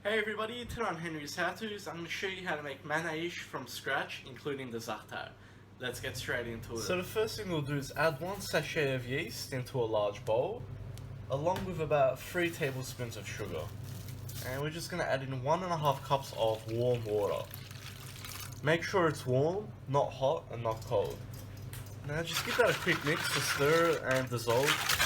Hey everybody, today on Henry's HowTos, I'm going to show you how to make manaish from scratch, including the za'atar. Let's get straight into it. So the first thing we'll do is add 1 sachet of yeast into a large bowl, along with about 3 tablespoons of sugar. And we're just going to add in 1.5 cups of warm water. Make sure it's warm, not hot and not cold. Now just give that a quick mix to stir and dissolve.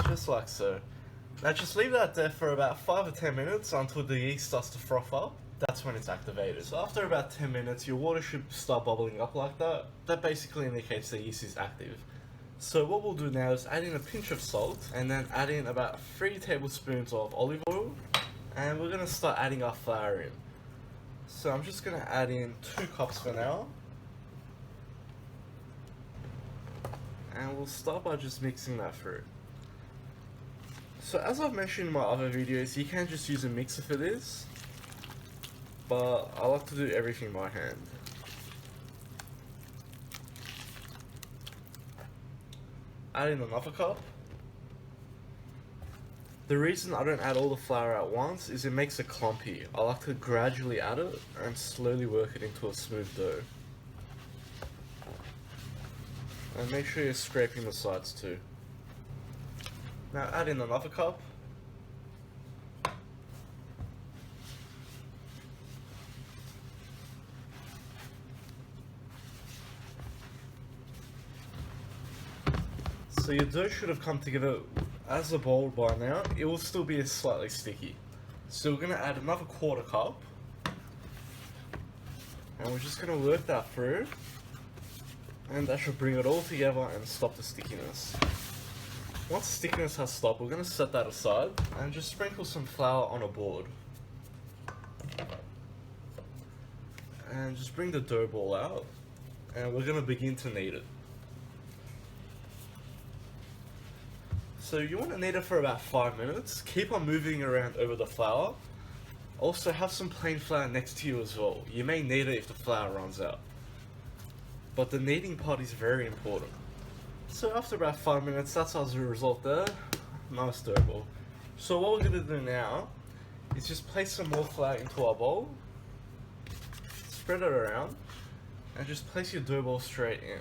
Just like so. Now just leave that there for about 5 or 10 minutes until the yeast starts to froth up. That's when it's activated. So after about 10 minutes, your water should start bubbling up like that. That basically indicates the yeast is active. So what we'll do now is add in a pinch of salt and then add in about 3 tablespoons of olive oil, and we're going to start adding our flour in. So I'm just going to add in 2 cups for now. And we'll start by just mixing that through. So as I've mentioned in my other videos, you can just use a mixer for this, but I like to do everything by hand. Add in another cup. The reason I don't add all the flour at once is it makes it clumpy. I like to gradually add it and slowly work it into a smooth dough. And make sure you're scraping the sides too. Now add in another cup. So your dough should have come together as a bowl by now. It will still be slightly sticky. So we're going to add another 1/4 cup. And we're just going to work that through. And that should bring it all together and stop the stickiness. Once the stickiness has stopped, we're going to set that aside and just sprinkle some flour on a board. And just bring the dough ball out, and we're going to begin to knead it. So you want to knead it for about 5 minutes. Keep on moving around over the flour. Also have some plain flour next to you as well. You may knead it if the flour runs out. But the kneading part is very important. So after about 5 minutes, that's our result there. Nice dough ball. So what we're going to do now is just place some more flour into our bowl, spread it around, and just place your dough ball straight in.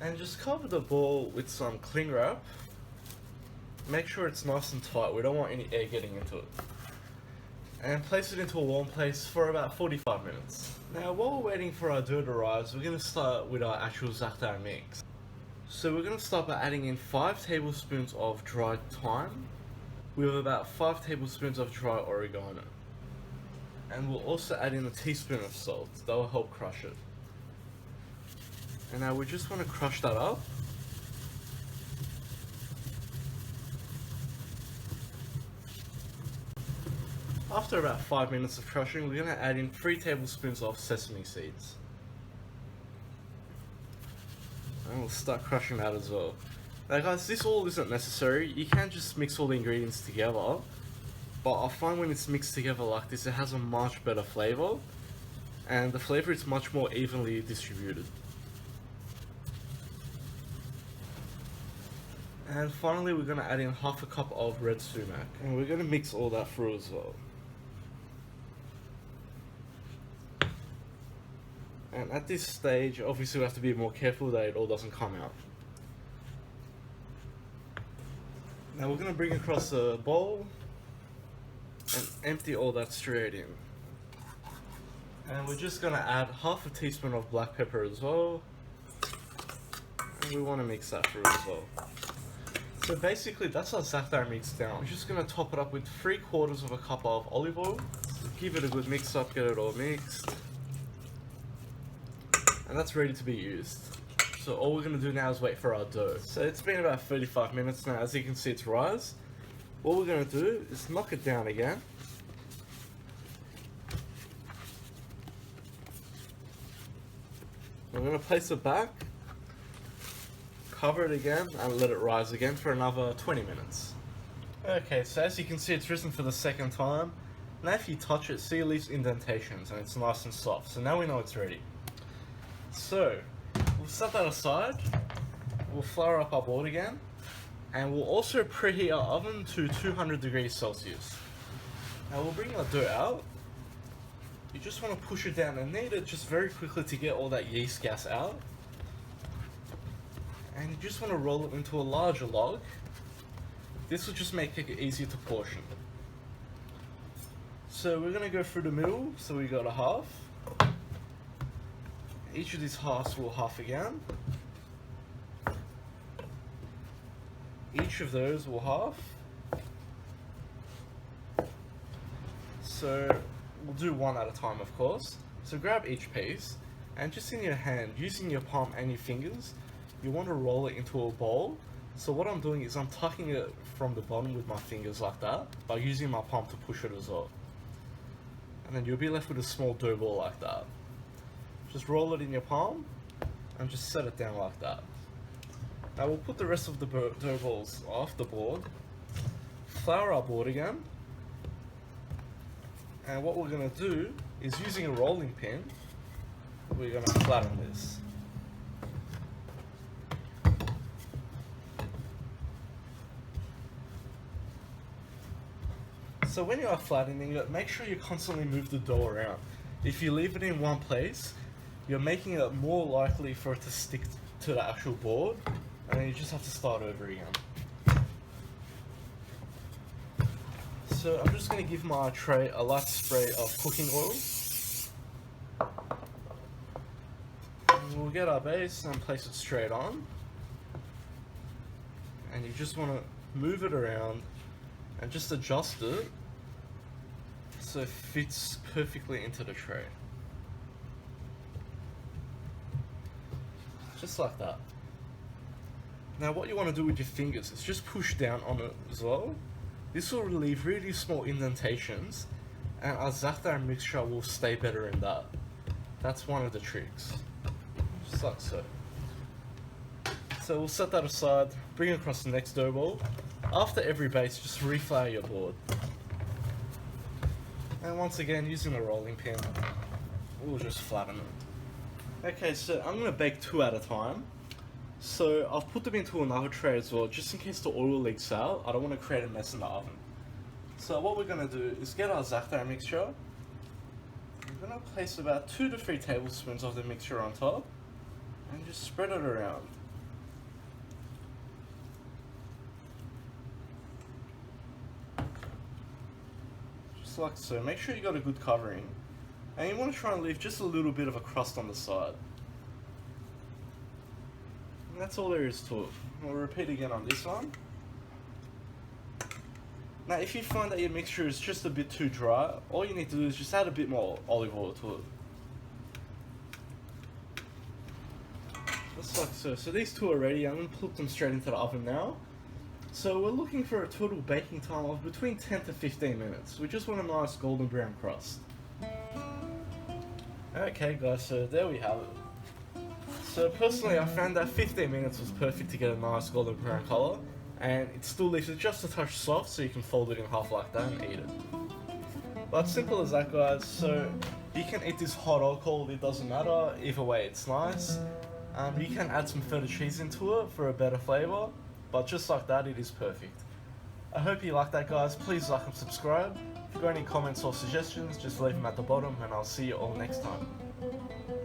And just cover the ball with some cling wrap. Make sure it's nice and tight. We don't want any air getting into it. And place it into a warm place for about 45 minutes. Now while we're waiting for our dough to rise, we're going to start with our actual za'atar mix. So we're going to start by adding in 5 tablespoons of dried thyme with about 5 tablespoons of dry oregano. And we'll also add in a teaspoon of salt. That will help crush it. And now we just want to crush that up. After about 5 minutes of crushing, we're going to add in 3 tablespoons of sesame seeds. And we'll start crushing that as well. Now guys, this all isn't necessary. You can just mix all the ingredients together. But I find when it's mixed together like this, it has a much better flavour. And the flavour is much more evenly distributed. And finally, we're going to add in 1/2 cup of red sumac. And we're going to mix all that through as well. And at this stage, obviously we have to be more careful that it all doesn't come out. Now we're going to bring across a bowl and empty all that straight in. And we're just going to add 1/2 teaspoon of black pepper as well. And we want to mix that through as well. So basically that's our za'atar mix down. We're just going to top it up with 3/4 cup of olive oil. So give it a good mix up, get it all mixed. And that's ready to be used. So all we're going to do now is wait for our dough. So it's been about 35 minutes now. As you can see, it's rise. What we're going to do is knock it down again. We're going to place it back, cover it again, and let it rise again for another 20 minutes. Okay, so as you can see, it's risen for the second time. Now if you touch it, see it leaves indentations and it's nice and soft. So now we know it's ready. So, we'll we'll set that aside. We'll flour up our board again, and we'll also preheat our oven to 200 degrees Celsius. Now we'll bring our dough out. You just want to push it down and knead it just very quickly to get all that yeast gas out. And you just want to roll it into a larger log. This will just make it easier to portion. So we're going to go through the middle, so we got a half. Each of these halves will half again. Each of those will half. So we'll do one at a time, of course. So grab each piece, and just in your hand, using your palm and your fingers, you want to roll it into a ball. So what I'm doing is I'm tucking it from the bottom with my fingers like that, by using my palm to push it as well. And then you'll be left with a small dough ball like that. Just roll it in your palm, and just set it down like that. Now we'll put the rest of the dough balls off the board, flour our board again, and what we're going to do is, using a rolling pin, we're going to flatten this. So when you are flattening it, make sure you constantly move the dough around. If you leave it in one place, you're making it more likely for it to stick to the actual board, and then you just have to start over again. So I'm just going to give my tray a light spray of cooking oil. And we'll get our base and place it straight on. And you just want to move it around and just adjust it so it fits perfectly into the tray. Just like that. Now what you want to do with your fingers is just push down on it as well. This will relieve really small indentations, and our za'atar mixture will stay better in that. That's one of the tricks. Just like so. So we'll set that aside, bring it across the next dough ball. After every base, just reflour your board. And once again, using the rolling pin, we'll just flatten it. Okay, so I'm going to bake 2 at a time. So I've put them into another tray as well, just in case the oil leaks out. I don't want to create a mess in the oven. So what we're going to do is get our za'atar mixture. We're going to place about 2 to 3 tablespoons of the mixture on top, and just spread it around. Just like so. Make sure you got a good covering, and you want to try and leave just a little bit of a crust on the side. And that's all there is to it. We'll repeat again on this one. Now if you find that your mixture is just a bit too dry, all you need to do is just add a bit more olive oil to it. Just like so. So these 2 are ready. I'm going to put them straight into the oven now. So we're looking for a total baking time of between 10 to 15 minutes. We just want a nice golden brown crust. Okay guys, so there we have it. So personally I found that 15 minutes was perfect to get a nice golden brown colour, and it still leaves it just a touch soft, so you can fold it in half like that and eat it. But simple as that guys. So you can eat this hot or cold, it doesn't matter, either way it's nice. You can add some feta cheese into it for a better flavour, but just like that it is perfect. I hope you like that guys. Please like and subscribe. If you've got any comments or suggestions, just leave them at the bottom, and I'll see you all next time.